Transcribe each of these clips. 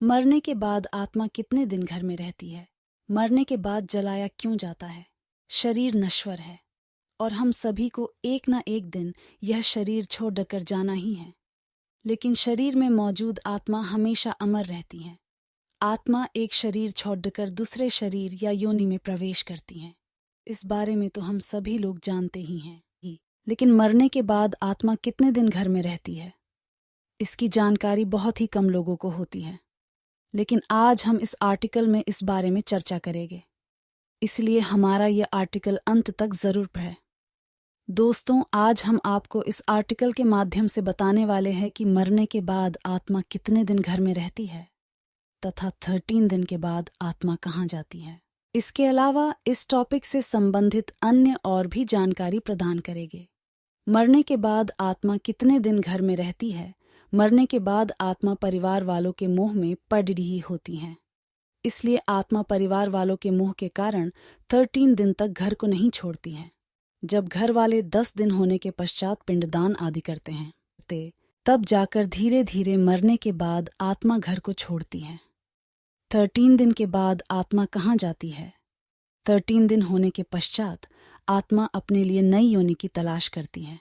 मरने के बाद आत्मा कितने दिन घर में रहती है? मरने के बाद जलाया क्यों जाता है? शरीर नश्वर है और हम सभी को एक न एक दिन यह शरीर छोड़कर जाना ही है। लेकिन शरीर में मौजूद आत्मा हमेशा अमर रहती है। आत्मा एक शरीर छोड़कर दूसरे शरीर या योनि में प्रवेश करती है। इस बारे में तो हम सभी लोग जानते ही हैं। लेकिन मरने के बाद आत्मा कितने दिन घर में रहती है, इसकी जानकारी बहुत ही कम लोगों को होती है। लेकिन आज हम इस आर्टिकल में इस बारे में चर्चा करेंगे, इसलिए हमारा यह आर्टिकल अंत तक जरूर पढ़ें। दोस्तों, आज हम आपको इस आर्टिकल के माध्यम से बताने वाले हैं कि मरने के बाद आत्मा कितने दिन घर में रहती है तथा 13 दिन के बाद आत्मा कहाँ जाती है। इसके अलावा इस टॉपिक से संबंधित अन्य और भी जानकारी प्रदान करेंगे। मरने के बाद आत्मा कितने दिन घर में रहती है। मरने के बाद आत्मा परिवार वालों के मोह में पड़ रही होती है, इसलिए आत्मा परिवार वालों के मोह के कारण 13 दिन तक घर को नहीं छोड़ती है। जब घर वाले 10 दिन होने के पश्चात पिंडदान आदि करते हैं, तब जाकर धीरे धीरे मरने के बाद आत्मा घर को छोड़ती है। 13 दिन के बाद आत्मा कहाँ जाती है? 13 दिन होने के पश्चात आत्मा अपने लिए नई योनि की तलाश करती है।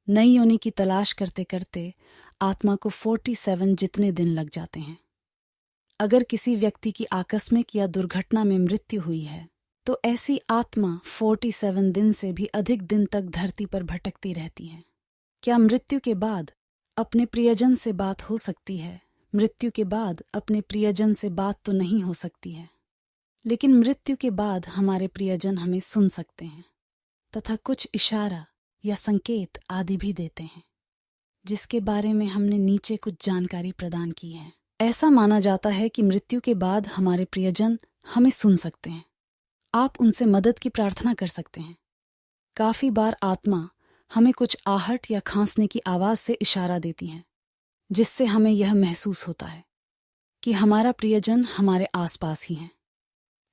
नई योनि की तलाश करते करते आत्मा को 47 जितने दिन लग जाते हैं। अगर किसी व्यक्ति की आकस्मिक या दुर्घटना में मृत्यु हुई है, तो ऐसी आत्मा 47 दिन से भी अधिक दिन तक धरती पर भटकती रहती है। क्या मृत्यु के बाद अपने प्रियजन से बात हो सकती है? मृत्यु के बाद अपने प्रियजन से बात तो नहीं हो सकती है, लेकिन मृत्यु के बाद हमारे प्रियजन हमें सुन सकते हैं तथा कुछ इशारा या संकेत आदि भी देते हैं, जिसके बारे में हमने नीचे कुछ जानकारी प्रदान की है। ऐसा माना जाता है कि मृत्यु के बाद हमारे प्रियजन हमें सुन सकते हैं। आप उनसे मदद की प्रार्थना कर सकते हैं। काफी बार आत्मा हमें कुछ आहट या खांसने की आवाज से इशारा देती है, जिससे हमें यह महसूस होता है कि हमारा प्रियजन हमारे आसपास ही है।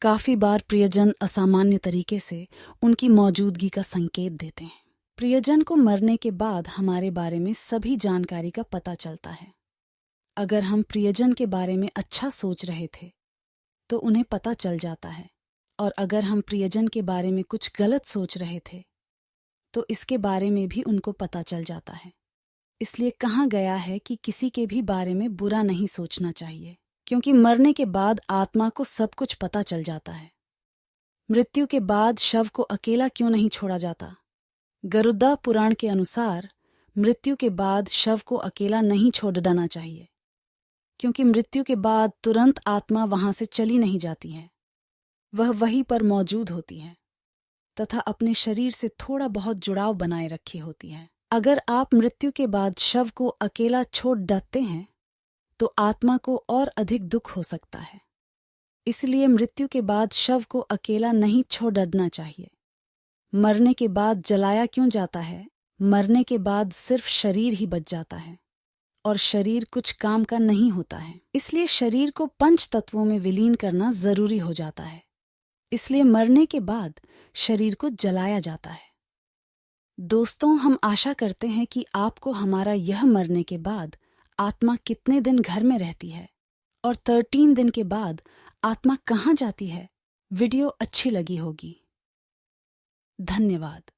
काफी बार प्रियजन असामान्य तरीके से उनकी मौजूदगी का संकेत देते हैं। प्रियजन को मरने के बाद हमारे बारे में सभी जानकारी का पता चलता है। अगर हम प्रियजन के बारे में अच्छा सोच रहे थे, तो उन्हें पता चल जाता है, और अगर हम प्रियजन के बारे में कुछ गलत सोच रहे थे, तो इसके बारे में भी उनको पता चल जाता है। इसलिए कहा गया है कि किसी के भी बारे में बुरा नहीं सोचना चाहिए, क्योंकि मरने के बाद आत्मा को सब कुछ पता चल जाता है। मृत्यु के बाद शव को अकेला क्यों नहीं छोड़ा जाता? गरुड़ पुराण के अनुसार मृत्यु के बाद शव को अकेला नहीं छोड़ देना चाहिए, क्योंकि मृत्यु के बाद तुरंत आत्मा वहां से चली नहीं जाती है। वह वहीं पर मौजूद होती है तथा अपने शरीर से थोड़ा बहुत जुड़ाव बनाए रखी होती है। अगर आप मृत्यु के बाद शव को अकेला छोड़ देते हैं, तो आत्मा को और अधिक दुख हो सकता है। इसलिए मृत्यु के बाद शव को अकेला नहीं छोड़ देना चाहिए। मरने के बाद जलाया क्यों जाता है? मरने के बाद सिर्फ शरीर ही बच जाता है, और शरीर कुछ काम का नहीं होता है। इसलिए शरीर को 5 तत्वों में विलीन करना जरूरी हो जाता है। इसलिए मरने के बाद शरीर को जलाया जाता है। दोस्तों, हम आशा करते हैं कि आपको हमारा यह मरने के बाद आत्मा कितने दिन घर में रहती है और 13 दिन के बाद आत्मा कहाँ जाती है, वीडियो अच्छी लगी होगी। धन्यवाद।